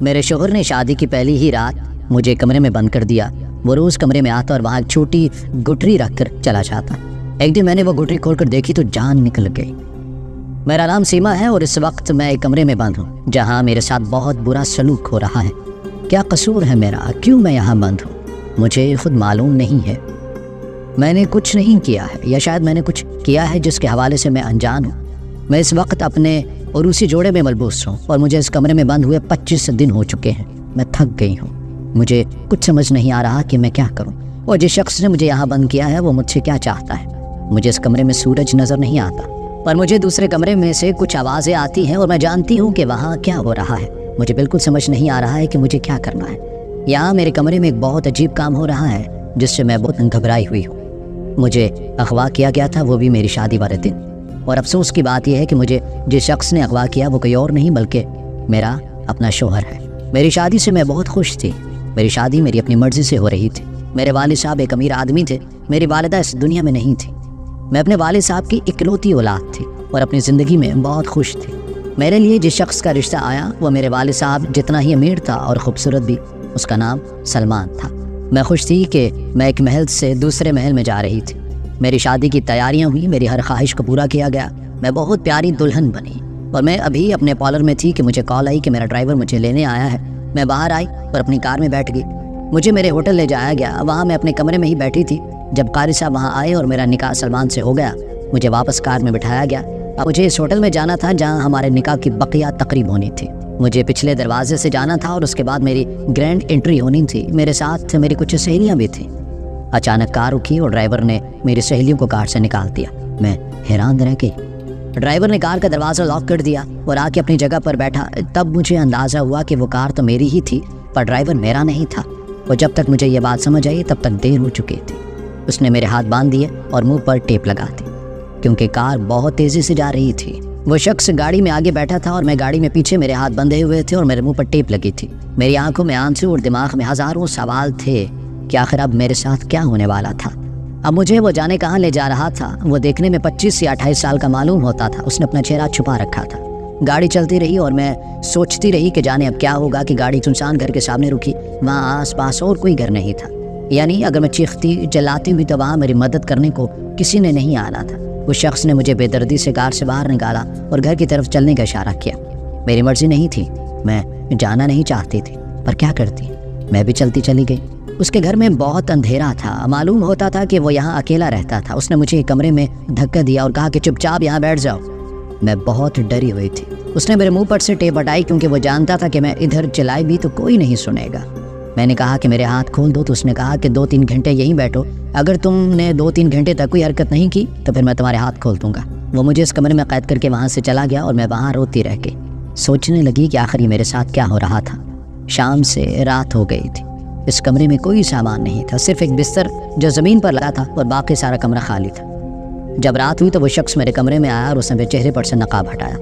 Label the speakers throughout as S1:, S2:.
S1: میرے شوہر نے شادی کی پہلی ہی رات مجھے کمرے میں بند کر دیا۔ وہ روز کمرے میں آتا اور وہاں ایک چھوٹی گٹری رکھ کر چلا جاتا۔ ایک دن میں نے وہ گٹری کھول کر دیکھی تو جان نکل گئی۔ میرا نام سیما ہے اور اس وقت میں ایک کمرے میں بند ہوں جہاں میرے ساتھ بہت برا سلوک ہو رہا ہے۔ کیا قصور ہے میرا؟ کیوں میں یہاں بند ہوں؟ مجھے خود معلوم نہیں ہے۔ میں نے کچھ نہیں کیا ہے، یا شاید میں نے کچھ کیا ہے جس کے حوالے سے میں انجان ہوں۔ میں اس وقت اپنے عروسی جوڑے میں ملبوس ہوں اور مجھے اس کمرے میں بند ہوئے 25 دن ہو چکے ہیں۔ میں تھک گئی ہوں۔ مجھے کچھ سمجھ نہیں آ رہا کہ میں کیا کروں، اور جس شخص نے مجھے یہاں بند کیا ہے وہ مجھ سے کیا چاہتا ہے۔ مجھے اس کمرے میں سورج نظر نہیں آتا، پر مجھے دوسرے کمرے میں سے کچھ آوازیں آتی ہیں اور میں جانتی ہوں کہ وہاں کیا ہو رہا ہے۔ مجھے بالکل سمجھ نہیں آ رہا ہے کہ مجھے کیا کرنا ہے۔ یہاں میرے کمرے میں ایک بہت عجیب کام ہو رہا ہے جس سے میں بہت گھبرائی ہوئی ہوں۔ مجھے اغوا کیا گیا تھا، وہ بھی میری شادی والے دن، اور افسوس کی بات یہ ہے کہ مجھے جس شخص نے اغوا کیا وہ کوئی اور نہیں بلکہ میرا اپنا شوہر ہے۔ میری شادی سے میں بہت خوش تھی۔ میری شادی میری اپنی مرضی سے ہو رہی تھی۔ میرے والد صاحب ایک امیر آدمی تھے، میری والدہ اس دنیا میں نہیں تھی۔ میں اپنے والد صاحب کی اکلوتی اولاد تھی اور اپنی زندگی میں بہت خوش تھی۔ میرے لیے جس شخص کا رشتہ آیا وہ میرے والد صاحب جتنا ہی امیر تھا اور خوبصورت بھی۔ اس کا نام سلمان تھا۔ میں خوش تھی کہ میں ایک محل سے دوسرے محل میں جا رہی تھی۔ میری شادی کی تیاریاں ہوئی، میری ہر خواہش کو پورا کیا گیا۔ میں بہت پیاری دلہن بنی، اور میں ابھی اپنے پارلر میں تھی کہ مجھے کال آئی کہ میرا ڈرائیور مجھے لینے آیا ہے۔ میں باہر آئی اور اپنی کار میں بیٹھ گئی۔ مجھے میرے ہوٹل لے جایا گیا۔ وہاں میں اپنے کمرے میں ہی بیٹھی تھی جب قاری صاحب وہاں آئے اور میرا نکاح سلمان سے ہو گیا۔ مجھے واپس کار میں بٹھایا گیا۔ اب مجھے اس ہوٹل میں جانا تھا جہاں ہمارے نکاح کی بقیہ تقریب ہونی تھی۔ مجھے پچھلے دروازے سے جانا تھا اور اس کے بعد میری گرینڈ انٹری ہونی تھی۔ میرے ساتھ میری کچھ سہیلیاں بھی تھیں۔ اچانک کار رکی اور ڈرائیور نے میری سہیلیوں کو کار سے نکال دیا۔ میں حیران رہ گئی۔ ڈرائیور نے کار کا دروازہ لاک کر دیا اور آ کے اپنی جگہ پر بیٹھا۔ تب مجھے اندازہ ہوا کہ وہ کار تو میری ہی تھی پر ڈرائیور میرا نہیں تھا، اور جب تک مجھے یہ بات سمجھ آئی تب تک دیر ہو چکی تھی۔ اس نے میرے ہاتھ باندھ دیے اور منہ پر ٹیپ لگا دی کیونکہ کار بہت تیزی سے جا رہی تھی۔ وہ شخص گاڑی میں آگے بیٹھا تھا اور میں گاڑی میں پیچھے، میرے ہاتھ بندھے ہوئے تھے اور میرے منہ پر ٹیپ لگی تھی۔ میری آنکھوں میں آنسو اور دماغ میں ہزاروں سوال تھے کہ آخر اب میرے ساتھ کیا ہونے والا تھا۔ اب مجھے وہ جانے کہاں لے جا رہا تھا۔ وہ دیکھنے میں 25 یا 28 سال کا معلوم ہوتا تھا۔ اس نے اپنا چہرہ چھپا رکھا تھا۔ گاڑی چلتی رہی اور میں سوچتی رہی کہ جانے اب کیا ہوگا کہ گاڑی سنسان گھر کے سامنے رکی۔ وہاں آس پاس اور کوئی گھر نہیں تھا، یعنی اگر میں چیختی چلاتی ہوئی تو وہاں میری مدد کرنے کو کسی نے نہیں آنا تھا۔ اس شخص نے مجھے بے دردی سے کار سے باہر نکالا اور گھر کی طرف چلنے کا اشارہ کیا۔ میری مرضی نہیں تھی، میں جانا نہیں چاہتی تھی، پر کیا کرتی، میں بھی چلتی چلی گئی۔ اس کے گھر میں بہت اندھیرا تھا، معلوم ہوتا تھا کہ وہ یہاں اکیلا رہتا تھا۔ اس نے مجھے ایک کمرے میں دھکا دیا اور کہا کہ چپ چاپ یہاں بیٹھ جاؤ۔ میں بہت ڈری ہوئی تھی۔ اس نے میرے منہ پر سے ٹیپ ہٹائی کیونکہ وہ جانتا تھا کہ میں ادھر چلائی بھی تو کوئی نہیں سنے گا۔ میں نے کہا کہ میرے ہاتھ کھول دو تو اس نے کہا کہ 2-3 گھنٹے یہیں بیٹھو، اگر تم نے 2-3 گھنٹے تک کوئی حرکت نہیں کی تو پھر میں تمہارے ہاتھ کھول دوں گا۔ وہ مجھے اس کمرے میں قید کر کے وہاں سے چلا گیا اور میں وہاں روتی رہ گئی، سوچنے لگی کہ آخر یہ میرے ساتھ کیا ہو رہا تھا۔ شام سے رات ہو گئی تھی۔ اس کمرے میں کوئی سامان نہیں تھا، صرف ایک بستر جو زمین پر لگا تھا اور باقی سارا کمرہ خالی تھا۔ جب رات ہوئی تو وہ شخص میرے کمرے میں آیا اور اس نے میرے چہرے پر سے نقاب ہٹایا۔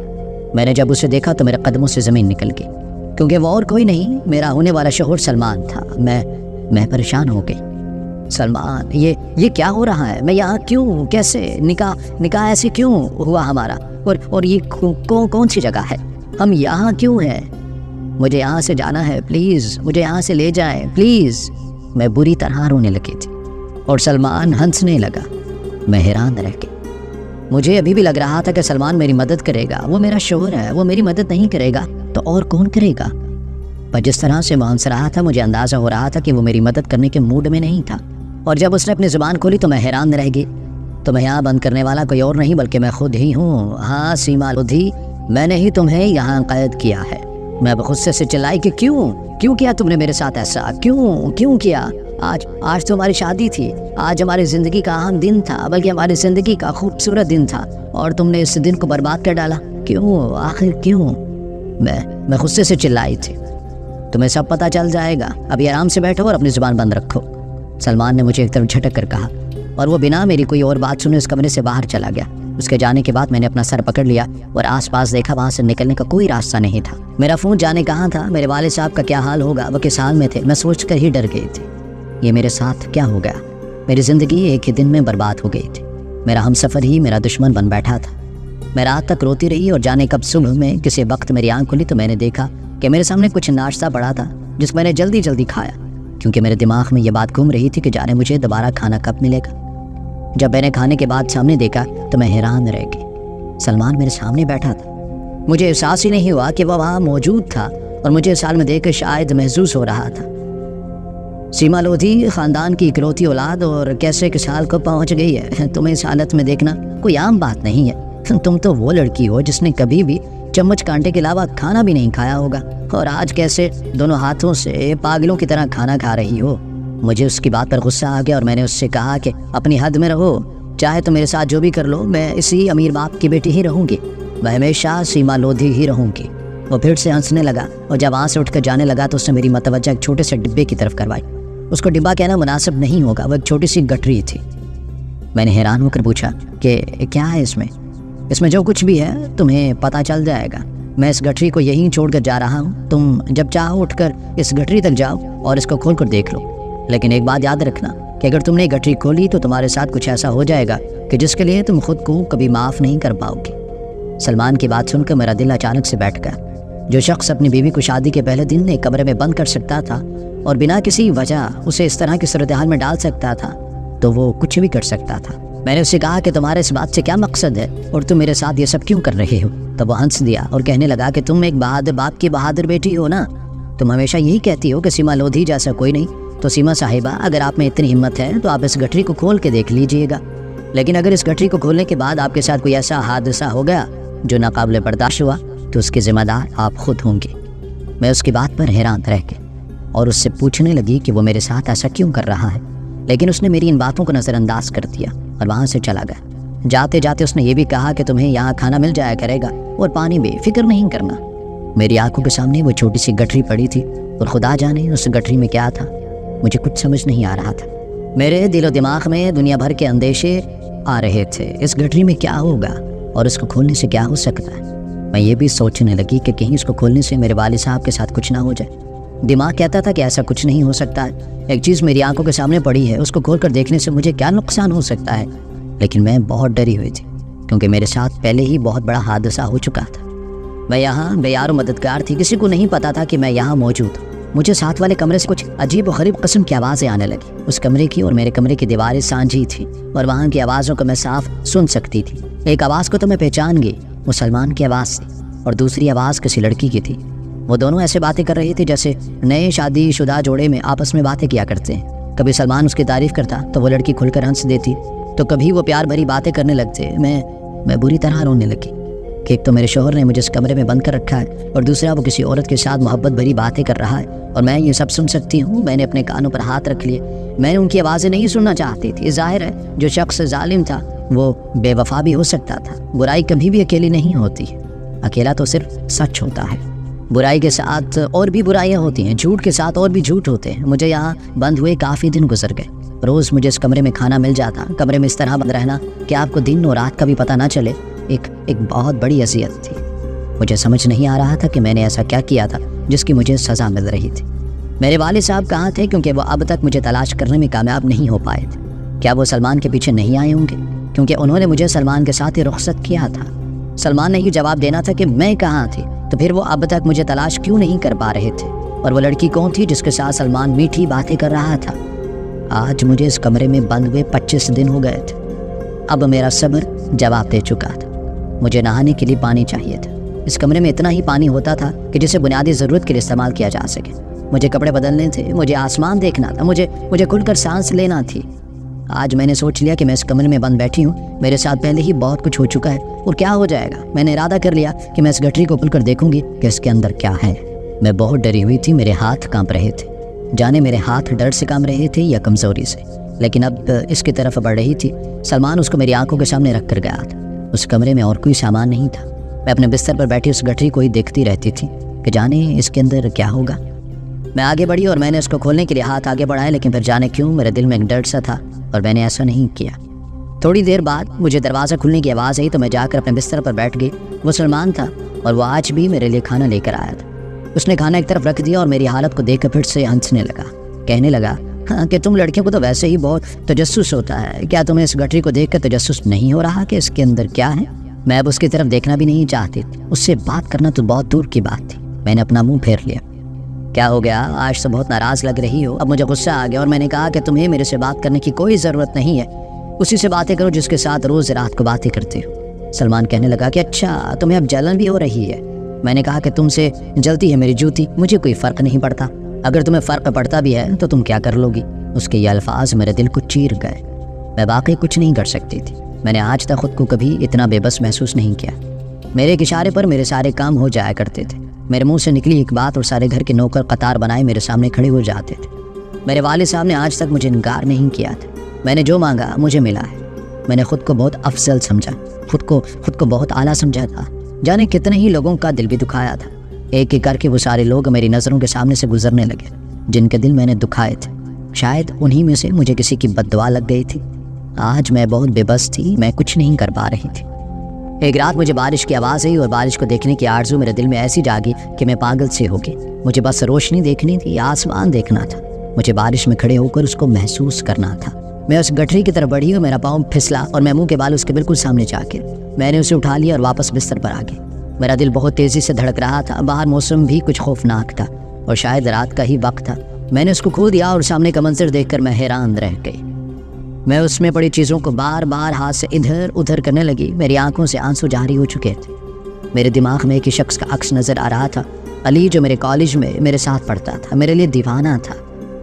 S1: میں نے جب اسے دیکھا تو میرے قدموں سے زمین نکل گئی کیونکہ وہ اور کوئی نہیں، میرا ہونے والا شوہر سلمان تھا۔ میں پریشان ہو گئی۔ سلمان، یہ کیا ہو رہا ہے؟ میں یہاں کیوں؟ کیسے؟ نکاح ایسے کیوں ہوا ہمارا؟ اور یہ کون سی جگہ ہے؟ ہم یہاں کیوں ہیں؟ مجھے یہاں سے جانا ہے، پلیز مجھے یہاں سے لے جائیں پلیز۔ میں بری طرح رونے لگی تھی اور سلمان ہنسنے لگا۔ میں حیران رہ گئی۔ مجھے ابھی بھی لگ رہا تھا کہ سلمان میری مدد کرے گا، وہ میرا شوہر ہے، وہ میری مدد نہیں کرے گا تو اور کون کرے گا؟ پر جس طرح سے وہ ہنس رہا تھا مجھے اندازہ ہو رہا تھا کہ وہ میری مدد کرنے کے موڈ میں نہیں تھا، اور جب اس نے اپنی زبان کھولی تو میں حیران رہ گئی۔ تو میں یہاں بند کرنے والا کوئی اور نہیں بلکہ میں خود ہی ہوں۔ ہاں سیما، خود ہی میں نے ہی تمہیں یہاں قید کیا ہے۔ میں غصے سے چلائی کہ کیوں کیا تم نے میرے ساتھ ایسا؟ کیوں کیا؟ آج تو ہماری شادی تھی، آج ہماری زندگی کا اہم دن تھا، بلکہ ہماری زندگی کا خوبصورت دن تھا، اور تم نے اس دن کو برباد کر ڈالا۔ کیوں؟ آخر کیوں؟ میں غصے سے چلائی تھی۔ تمہیں سب پتہ چل جائے گا، ابھی آرام سے بیٹھو اور اپنی زبان بند رکھو، سلمان نے مجھے ایک طرف جھٹک کر کہا، اور وہ بنا میری کوئی اور بات سنے اس کمرے سے باہر چلا گیا۔ اس کے جانے کے بعد میں نے اپنا سر پکڑ لیا اور آس پاس دیکھا، وہاں سے نکلنے کا کوئی راستہ نہیں تھا۔ میرا فون جانے کہاں تھا؟ میرے والد صاحب کا کیا حال ہوگا؟ وہ کس حال میں تھے؟ میں سوچ کر ہی ڈر گئی تھی۔ یہ میرے ساتھ کیا ہو گیا؟ میری زندگی ایک ہی دن میں برباد ہو گئی تھی۔ میرا ہمسفر ہی میرا دشمن بن بیٹھا تھا۔ میں رات تک روتی رہی اور جانے کب صبح میں کسی وقت میری آنکھ کھلی تو میں نے دیکھا کہ میرے سامنے کچھ ناشتہ پڑا تھا جس کو میں نے جلدی جلدی کھایا، کیونکہ میرے دماغ میں یہ بات گھوم رہی تھی کہ جانے مجھے دوبارہ کھانا کب ملے گا۔ جب میں نے کھانے کے بعد سامنے دیکھا تو میں حیران رہ گئی۔ سلمان میرے سامنے بیٹھا تھا۔ مجھے احساس ہی نہیں ہوا کہ وہ وہاں موجود تھا، اور مجھے اس حال میں دیکھ کر شاید محسوس ہو رہا تھا۔ سیما لودھی خاندان کی اکلوتی اولاد اور کیسے کس حال کو پہنچ گئی ہے، تمہیں اس حالت میں دیکھنا کوئی عام بات نہیں ہے۔ تم تو وہ لڑکی ہو جس نے کبھی بھی چمچ کانٹے کے علاوہ کھانا بھی نہیں کھایا ہوگا، اور آج کیسے دونوں ہاتھوں سے پاگلوں کی طرح کھانا کھا رہی ہو۔ مجھے اس کی بات پر غصہ آ گیا اور میں نے اس سے کہا کہ اپنی حد میں رہو، چاہے تو میرے ساتھ جو بھی کر لو، میں اسی امیر باپ کی بیٹی ہی رہوں گی، میں ہمیشہ سیما لودھی ہی رہوں گی۔ وہ پھر سے ہنسنے لگا اور جب وہاں سے اٹھ کر جانے لگا تو اس نے میری متوجہ ایک چھوٹے سے ڈبے کی طرف کروائی۔ اس کو ڈبہ کہنا مناسب نہیں ہوگا، وہ ایک چھوٹی سی گٹری تھی۔ میں نے حیران ہو کر پوچھا کہ کیا ہے اس میں جو کچھ بھی ہے تمہیں پتہ چل جائے گا۔ میں اس گٹری کو یہیں چھوڑ کر جا رہا ہوں، تم جب چاہو اٹھ کر اس گٹری تک جاؤ اور اس کو کھول کر دیکھ لو، لیکن ایک بات یاد رکھنا کہ اگر تم نے گٹری کھولی تو تمہارے ساتھ کچھ ایسا ہو جائے گا کہ جس کے لیے تم خود کو کبھی معاف نہیں کر پاؤ گے۔ سلمان کی بات سن کر میرا دل اچانک سے بیٹھ گیا۔ جو شخص اپنی بیوی کو شادی کے پہلے دن ایک کمرے میں بند کر سکتا تھا اور بنا کسی وجہ اسے اس طرح کی صورتحال میں ڈال سکتا تھا تو وہ کچھ بھی کر سکتا تھا۔ میں نے اس سے کہا کہ تمہارے اس بات سے کیا مقصد ہے اور تم میرے ساتھ یہ سب کیوں کر رہے ہو؟ تب وہ ہنس دیا اور کہنے لگا کہ تم ایک بہادر باپ کی بہادر بیٹی ہو نا، تم ہمیشہ یہی کہتی ہو کہ سیما لودھی جیسا کوئی نہیں، تو سیما صاحبہ اگر آپ میں اتنی ہمت ہے تو آپ اس گٹری کو کھول کے دیکھ لیجئے گا، لیکن اگر اس گٹری کو کھولنے کے بعد آپ کے ساتھ کوئی ایسا حادثہ ہو گیا جو ناقابل برداشت ہوا تو اس کے ذمہ دار آپ خود ہوں گے۔ میں اس کی بات پر حیران رہ گئی اور اس سے پوچھنے لگی کہ وہ میرے ساتھ ایسا کیوں کر رہا ہے، لیکن اس نے میری ان باتوں کو نظر انداز کر دیا اور وہاں سے چلا گیا۔ جاتے جاتے اس نے یہ بھی کہا کہ تمہیں یہاں کھانا مل جایا کرے گا اور پانی بھی، فکر نہیں کرنا۔ میری آنکھوں کے سامنے وہ چھوٹی سی گٹری پڑی تھی اور خدا جانے اس گٹری میں کیا تھا، مجھے کچھ سمجھ نہیں آ رہا تھا۔ میرے دل و دماغ میں دنیا بھر کے اندیشے آ رہے تھے، اس گٹری میں کیا ہوگا اور اس کو کھولنے سے کیا ہو سکتا ہے۔ میں یہ بھی سوچنے لگی کہ کہیں اس کو کھولنے سے میرے والد صاحب کے ساتھ کچھ نہ ہو جائے۔ دماغ کہتا تھا کہ ایسا کچھ نہیں ہو سکتا ہے، ایک چیز میری آنکھوں کے سامنے پڑی ہے، اس کو کھول کر دیکھنے سے مجھے کیا نقصان ہو سکتا ہے، لیکن میں بہت ڈری ہوئی تھی کیونکہ میرے ساتھ پہلے ہی بہت بڑا حادثہ ہو چکا تھا۔ میں یہاں بے یار و مددگار تھی، کسی کو نہیں پتا تھا کہ میں یہاں موجود ہوں۔ مجھے ساتھ والے کمرے سے کچھ عجیب و غریب قسم کی آوازیں آنے لگی۔ اس کمرے کی اور میرے کمرے کی دیواریں سانجھی تھیں اور وہاں کی آوازوں کو میں صاف سن سکتی تھی۔ ایک آواز کو تو میں پہچان گئی، وہ سلمان کی آواز تھی، اور دوسری آواز کسی لڑکی کی تھی۔ وہ دونوں ایسے باتیں کر رہے تھے جیسے نئے شادی شدہ جوڑے میں آپس میں باتیں کیا کرتے ہیں۔ کبھی سلمان اس کی تعریف کرتا تو وہ لڑکی کھل کر ہنس دیتی، تو کبھی وہ پیار بھری باتیں کرنے لگتے۔ میں بری طرح رونے لگی کہ ایک تو میرے شوہر نے مجھے اس کمرے میں بند کر رکھا ہے اور دوسرا وہ کسی عورت کے ساتھ محبت بھری باتیں کر رہا ہے اور میں یہ سب سن سکتی ہوں۔ میں نے اپنے کانوں پر ہاتھ رکھ لیے، میں نے ان کی آوازیں نہیں سننا چاہتی تھی۔ ظاہر ہے جو شخص ظالم تھا وہ بے وفا بھی ہو سکتا تھا۔ برائی کبھی بھی اکیلی نہیں ہوتی، اکیلا تو صرف سچ ہوتا ہے۔ برائی کے ساتھ اور بھی برائیاں ہوتی ہیں، جھوٹ کے ساتھ اور بھی جھوٹ ہوتے ہیں۔ مجھے یہاں بند ہوئے کافی دن گزر گئے۔ روز مجھے اس کمرے میں کھانا مل جاتا، کمرے میں اس طرح بند رہنا کہ آپ کو دن اور رات کا بھی پتہ نہ چلے ایک بہت بڑی اذیت تھی۔ مجھے سمجھ نہیں آ رہا تھا کہ میں نے ایسا کیا کیا تھا جس کی مجھے سزا مل رہی تھی۔ میرے والد صاحب کہاں تھے کیونکہ وہ اب تک مجھے تلاش کرنے میں کامیاب نہیں ہو پائے تھے؟ کیا وہ سلمان کے پیچھے نہیں آئے ہوں گے کیونکہ انہوں نے مجھے سلمان کے ساتھ ہی رخصت کیا تھا؟ سلمان نے یہ جواب دینا تھا کہ میں کہاں تھی، تو پھر وہ اب تک مجھے تلاش کیوں نہیں کر پا رہے تھے؟ اور وہ لڑکی کون تھی جس کے ساتھ سلمان میٹھی باتیں کر رہا تھا؟ آج مجھے اس کمرے میں بند ہوئے 25 دن ہو گئے تھے۔ اب میرا صبر جواب دے چکا تھا۔ مجھے نہانے کے لیے پانی چاہیے تھا۔ اس کمرے میں اتنا ہی پانی ہوتا تھا کہ جسے بنیادی ضرورت کے لیے استعمال کیا جا سکے۔ مجھے کپڑے بدلنے تھے، مجھے آسمان دیکھنا تھا، مجھے کھل کر سانس لینا تھی۔ آج میں نے سوچ لیا کہ میں اس کمرے میں بند بیٹھی ہوں، میرے ساتھ پہلے ہی بہت کچھ ہو چکا ہے اور کیا ہو جائے گا۔ میں نے ارادہ کر لیا کہ میں اس گٹری کو کھول کر دیکھوں گی کہ اس کے اندر کیا ہے۔ میں بہت ڈری ہوئی تھی، میرے ہاتھ کانپ رہے تھے، جانے میرے ہاتھ ڈر سے کانپ رہے تھے یا کمزوری سے، لیکن اب اس کی طرف بڑھ رہی تھی۔ سلمان اس کو میری آنکھوں کے سامنے رکھ کر گیا تھا۔ اس کمرے میں اور کوئی سامان نہیں تھا۔ میں اپنے بستر پر بیٹھی اس گٹری کو ہی دیکھتی رہتی تھی کہ جانے اس کے اندر کیا ہوگا۔ میں آگے بڑھی اور میں نے اس کو کھولنے کے لیے ہاتھ آگے بڑھائے، لیکن پھر جانے کیوں میرے دل میں ایک ڈر سا تھا اور میں نے ایسا نہیں کیا۔ تھوڑی دیر بعد مجھے دروازہ کھلنے کی آواز آئی تو میں جا کر اپنے بستر پر بیٹھ گئی۔ وہ سلمان تھا اور وہ آج بھی میرے لیے کھانا لے کر آیا تھا۔ اس نے کھانا ایک طرف رکھ دیا اور میری حالت کو دیکھ کر پھر سے ہنسنے لگا، کہنے لگا ہاں کہ تم لڑکیوں کو تو ویسے ہی بہت تجسس ہوتا ہے، کیا تمہیں اس گٹری کو دیکھ کر تجسس نہیں ہو رہا کہ اس کے اندر کیا ہے؟ میں اب اس کی طرف دیکھنا بھی نہیں چاہتی، اس سے بات کرنا تو بہت دور کی بات تھی۔ میں نے اپنا منہ پھیر لیا۔ کیا ہو گیا؟ آج تو بہت ناراض لگ رہی ہو۔ اب مجھے غصہ آ گیا اور میں نے کہا کہ تمہیں میرے سے بات کرنے کی کوئی ضرورت نہیں ہے، اسی سے باتیں کرو جس کے ساتھ روز رات کو باتیں کرتے ہو۔ سلمان کہنے لگا کہ اچھا تمہیں اب جلن بھی ہو رہی ہے۔ میں نے کہا کہ تم سے جلتی ہے میری جوتی، مجھے کوئی فرق نہیں پڑتا، اگر تمہیں فرق پڑتا بھی ہے تو تم کیا کر لو گی؟ اس کے یہ الفاظ میرے دل کو چیر گئے۔ میں واقعی کچھ نہیں کر سکتی تھی۔ میں نے آج تک خود کو کبھی اتنا بے بس محسوس نہیں کیا۔ میرے ایک اشارے پر میرے سارے کام ہو جایا کرتے تھے۔ میرے منہ سے نکلی ایک بات اور سارے گھر کے نوکر قطار بنائے میرے سامنے کھڑے ہو جاتے تھے۔ میرے والد صاحب نے آج تک مجھے انکار نہیں کیا تھا۔ میں نے جو مانگا مجھے ملا ہے۔ میں نے خود کو بہت افضل سمجھا، خود کو بہت اعلیٰ سمجھا تھا۔ جانے کتنے ہی لوگوں کا دل بھی دکھایا تھا۔ ایک ایک کر کے وہ سارے لوگ میری نظروں کے سامنے سے گزرنے لگے جن کے دل میں نے دکھائے تھے۔ شاید انہی میں سے مجھے کسی کی بد دعا لگ گئی تھی۔ آج میں بہت بے بس تھی، میں کچھ نہیں کر پا رہی تھی۔ ایک رات مجھے بارش کی آواز آئی اور بارش کو دیکھنے کی آرزو میرے دل میں ایسی جاگی کہ میں پاگل سے ہو گئی۔ مجھے بس روشنی دیکھنی تھی، آسمان دیکھنا تھا، مجھے بارش میں کھڑے ہو کر اس کو محسوس کرنا تھا۔ میں اس گٹھری کی طرف بڑھی اور میرا پاؤں پھسلا اور میں منہ کے بال اس کے بالکل سامنے جا کے میں نے اسے اٹھا لیا اور واپس بستر پر آ گئی۔ میرا دل بہت تیزی سے دھڑک رہا تھا، باہر موسم بھی کچھ خوفناک تھا اور شاید رات کا ہی وقت تھا۔ میں نے اس کو کھول دیا اور سامنے کا منظر دیکھ کر میں حیران رہ گئی۔ میں اس میں پڑی چیزوں کو بار بار ہاتھ سے ادھر ادھر کرنے لگی۔ میری آنکھوں سے آنسو جاری ہو چکے تھے۔ میرے دماغ میں ایک شخص کا عکس نظر آ رہا تھا، علی، جو میرے کالج میں میرے ساتھ پڑھتا تھا، میرے لیے دیوانہ تھا،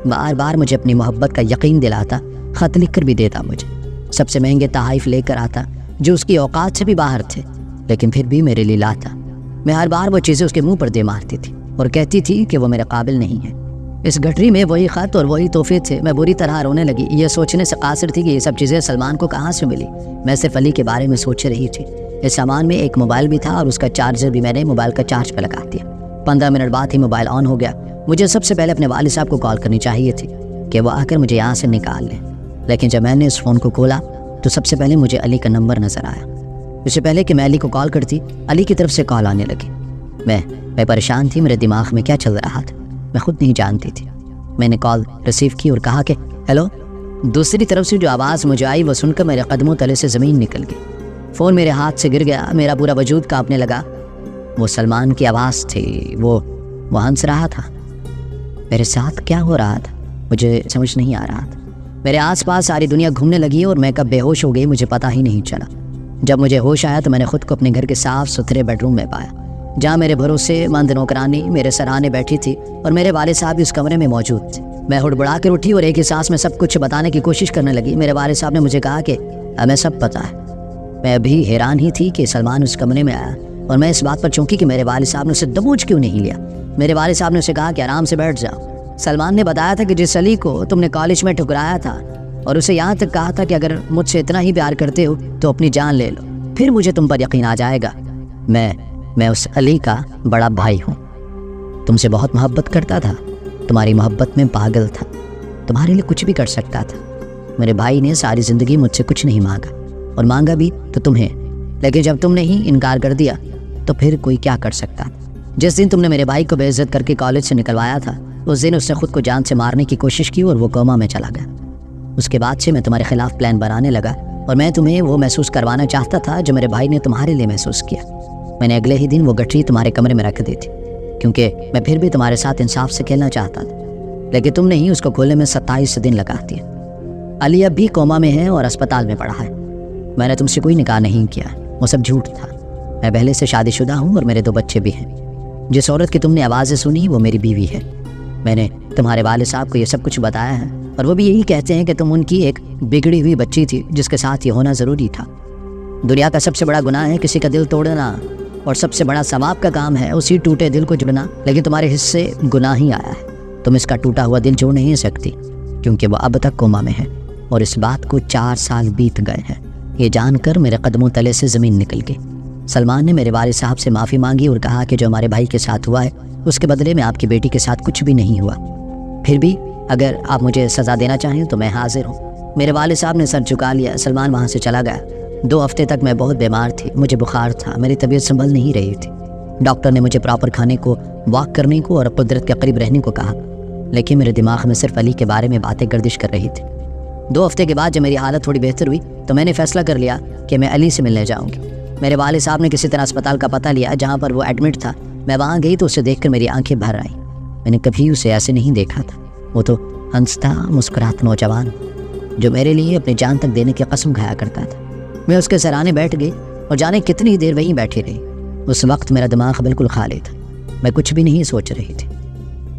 S1: بار بار مجھے اپنی محبت کا یقین دلاتا، خط لکھ کر بھی دیتا، مجھے سب سے مہنگے تحائف لے کر آتا جو اس کی اوقات سے بھی باہر تھے، لیکن پھر بھی میرے لیے لاتا۔ میں ہر بار وہ چیزیں اس کے منہ پر دے مارتی تھی اور کہتی تھی کہ وہ میرے قابل نہیں ہے۔ اس گٹری میں وہی خط اور وہی تحفے تھے۔ میں بری طرح رونے لگی، یہ سوچنے سے قاصر تھی کہ یہ سب چیزیں سلمان کو کہاں سے ملی۔ میں صرف علی کے بارے میں سوچ رہی تھی۔ اس سامان میں ایک موبائل بھی تھا اور اس کا چارجر بھی میں نے موبائل کا چارج پہ لگا دیا۔ 15 منٹ بعد ہی موبائل آن ہو گیا۔ مجھے سب سے پہلے اپنے والد صاحب کو کال کرنی چاہیے تھی کہ وہ آ کر مجھے یہاں سے نکال لیں، لیکن جب میں نے اس فون کو کھولا تو سب سے پہلے مجھے علی کا نمبر نظر آیا۔ اس سے پہلے کہ میں علی کو کال کرتی، علی کی طرف سے کال آنے لگی۔ میں پریشان تھی، میرے دماغ میں کیا چل رہا تھا میں خود نہیں جانتی تھی۔ میں نے کال ریسیو کی اور کہا کہ ہیلو۔ دوسری طرف سے جو آواز مجھے آئی وہ سن کر میرے قدموں تلے سے زمین نکل گئی۔ فون میرے ہاتھ سے گر گیا، میرا پورا وجود کانپنے لگا۔ وہ سلمان کی آواز تھی، وہ ہنس رہا تھا۔ میرے ساتھ کیا ہو رہا تھا مجھے سمجھ نہیں آ رہا تھا۔ میرے آس پاس ساری دنیا گھومنے لگی اور میں کب بے ہوش ہو گئی مجھے پتہ ہی نہیں چلا۔ جب مجھے ہوش آیا تو میں نے خود کو اپنے گھر کے صاف ستھرے بیڈ روم میں پایا، جہاں میرے بھروسے مند نوکرانی میرے سراہنے بیٹھی تھی اور میرے والد صاحب بھی اس کمرے میں موجود تھے۔ میں ہڑبڑا کر اٹھی اور ایک ہی سانس میں سب کچھ بتانے کی کوشش کرنے لگی۔ میرے والد صاحب نے مجھے کہا کہ ہمیں سب پتہ ہے۔ میں ابھی حیران ہی تھی کہ سلمان اس کمرے میں آیا اور میں اس بات پر چونکی کہ میرے والد صاحب نے اسے دبوچ کیوں نہیں لیا۔ میرے والد صاحب نے اسے کہا کہ آرام سے بیٹھ جاؤ۔ سلمان نے بتایا تھا کہ جس علی کو تم نے کالج میں ٹھکرایا تھا اور اسے یہاں تک کہا تھا کہ اگر مجھ سے اتنا ہی پیار کرتے ہو تو اپنی جان لے لو، پھر مجھے تم پر یقین آ جائے گا۔ میں اس علی کا بڑا بھائی ہوں، تم سے بہت محبت کرتا تھا، تمہاری محبت میں پاگل تھا، تمہارے لیے کچھ بھی کر سکتا تھا۔ میرے بھائی نے ساری زندگی مجھ سے کچھ نہیں مانگا اور مانگا بھی تو تمہیں، لیکن جب تم نے ہی انکار کر دیا تو پھر کوئی کیا کر سکتا۔ جس دن تم نے میرے بھائی کو بے عزت کر کے کالج سے نکلوایا تھا اس دن اس نے خود کو جان سے مارنے کی کوشش کی اور وہ کوما میں چلا گیا۔ اس کے بعد سے میں تمہارے خلاف پلان بنانے لگا اور میں تمہیں وہ محسوس کروانا چاہتا تھا جو میرے بھائی نے تمہارے لیے محسوس کیا۔ میں نے اگلے ہی دن وہ گٹری تمہارے کمرے میں رکھ دی تھی کیونکہ میں پھر بھی تمہارے ساتھ انصاف سے کھیلنا چاہتا تھا، لیکن تم نے ہی اس کو کھولنے میں 27 دن لگا دیا۔ علی اب بھی کوما میں ہے اور اسپتال میں پڑا ہے۔ میں نے تم سے کوئی نکاح نہیں کیا، وہ سب جھوٹ تھا۔ میں پہلے سے شادی شدہ ہوں اور میرے 2 بچے بھی ہیں۔ جس عورت کی تم نے آوازیں سنی وہ میری بیوی ہے۔ میں نے تمہارے والد صاحب کو یہ سب کچھ بتایا ہے اور وہ بھی یہی کہتے ہیں کہ تم ان کی ایک بگڑی ہوئی بچی تھی جس کے ساتھ یہ ہونا ضروری تھا۔ دنیا کا سب سے بڑا گناہ ہے کسی کا دل توڑنا اور سب سے بڑا ثواب کا کام ہے اسی ٹوٹے دل کو جڑنا، لیکن تمہارے حصے گناہ ہی آیا ہے۔ تم اس کا ٹوٹا ہوا دل جوڑ نہیں سکتی کیونکہ وہ اب تک کوما میں ہے اور اس بات کو 4 سال بیت گئے ہیں۔ یہ جان کر میرے قدموں تلے سے زمین نکل گئی۔ سلمان نے میرے والد صاحب سے معافی مانگی اور کہا کہ جو ہمارے بھائی کے ساتھ ہوا ہے اس کے بدلے میں آپ کی بیٹی کے ساتھ کچھ بھی نہیں ہوا، پھر بھی اگر آپ مجھے سزا دینا چاہیں تو میں حاضر ہوں۔ میرے والد صاحب نے سر جھکا لیا۔ سلمان وہاں سے چلا گیا۔ 2 ہفتے تک میں بہت بیمار تھی، مجھے بخار تھا، میری طبیعت سنبھل نہیں رہی تھی۔ ڈاکٹر نے مجھے پراپر کھانے کو، واک کرنے کو اور قدرت کے قریب رہنے کو کہا، لیکن میرے دماغ میں صرف علی کے بارے میں باتیں گردش کر رہی تھی۔ 2 ہفتے کے بعد جب میری حالت تھوڑی بہتر ہوئی تو میں نے فیصلہ کر لیا کہ میں علی سے ملنے جاؤں گی۔ میرے والد صاحب نے کسی طرح اسپتال کا پتہ لیا جہاں پر وہ ایڈمٹ تھا میں وہاں گئی تو اسے دیکھ کر میری آنکھیں بھر آئیں۔ میں نے کبھی اسے ایسے نہیں دیکھا تھا۔ وہ تو ہنستا مسکراتا نوجوان جو میرے لیے اپنی جان تک دینے کی قسم کھایا کرتا تھا۔ میں اس کے سرانے بیٹھ گئی اور جانے کتنی دیر وہیں بیٹھی رہی۔ اس وقت میرا دماغ بالکل خالی تھا، میں کچھ بھی نہیں سوچ رہی تھی۔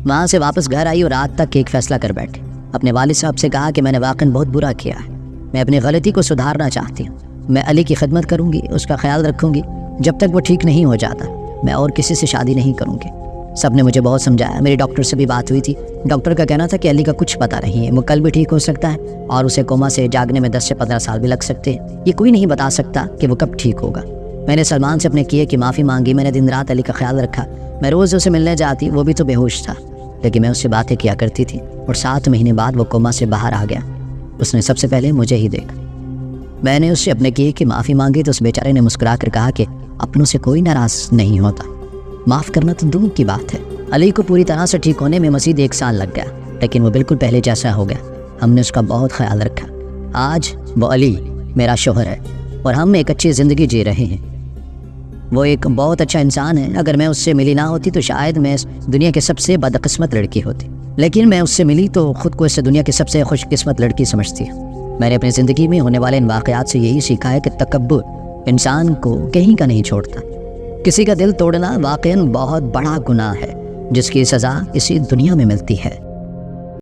S1: وہاں سے واپس گھر آئی اور رات تک ایک فیصلہ کر بیٹھی۔ اپنے والد صاحب سے کہا کہ میں نے واقعاً بہت برا کیا ہے، میں اپنی غلطی کو سدھارنا چاہتی ہوں، میں علی کی خدمت کروں گی، اس کا خیال رکھوں گی جب تک وہ ٹھیک نہیں ہو جاتا، میں اور کسی سے شادی نہیں کروں گی۔ سب نے مجھے بہت سمجھایا، میری ڈاکٹر سے بھی بات ہوئی تھی، ڈاکٹر کا کہنا تھا کہ علی کا کچھ پتہ نہیں ہے، وہ کل بھی ٹھیک ہو سکتا ہے اور اسے کوما سے جاگنے میں 10 سے 15 سال بھی لگ سکتے ہیں، یہ کوئی نہیں بتا سکتا کہ وہ کب ٹھیک ہوگا۔ میں نے سلمان سے اپنے کیے کی معافی مانگی، میں نے دن رات علی کا خیال رکھا، میں روز اسے ملنے جاتی، وہ بھی تو بے ہوش تھا، لیکن میں اس سے باتیں کیا کرتی تھی اور 7 مہینے بعد وہ کوما سے باہر آ گیا۔ اس نے سب سے پہلے مجھے ہی دیکھا۔ میں نے اس سے اپنے کیے کی معافی مانگی تو اس بیچارے نے مسکرا کر کہا کہ اپنوں سے کوئی ناراض نہیں ہوتا، معاف کرنا تو دور کی بات ہے۔ علی کو پوری طرح سے ٹھیک ہونے میں مزید 1 سال لگ گیا، لیکن وہ بالکل پہلے جیسا ہو گیا۔ ہم نے اس کا بہت خیال رکھا۔ آج وہ علی میرا شوہر ہے اور ہم ایک اچھی زندگی جی رہے ہیں۔ وہ ایک بہت اچھا انسان ہے، اگر میں اس سے ملی نہ ہوتی تو شاید میں اس دنیا کی سب سے بدقسمت لڑکی ہوتی، لیکن میں اس سے ملی تو خود کو اس دنیا کی سب سے خوش قسمت لڑکی سمجھتی ہوں۔ میں نے اپنی زندگی میں ہونے والے ان واقعات سے یہی سیکھا ہے کہ تکبر انسان کو کہیں کا نہیں چھوڑتا۔ کسی کا دل توڑنا واقعاً بہت بڑا گناہ ہے جس کی سزا اسی دنیا میں ملتی ہے۔